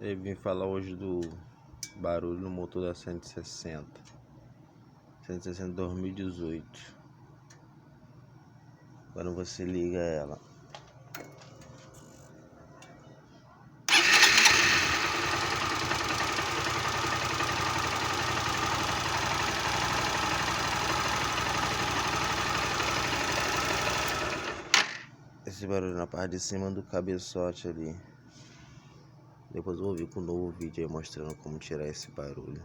Eu vim falar hoje do barulho no motor da 160 2018. Quando você liga ela, esse barulho na parte de cima do cabeçote ali. Depois eu vou vir com um novo vídeo aí mostrando como tirar esse barulho.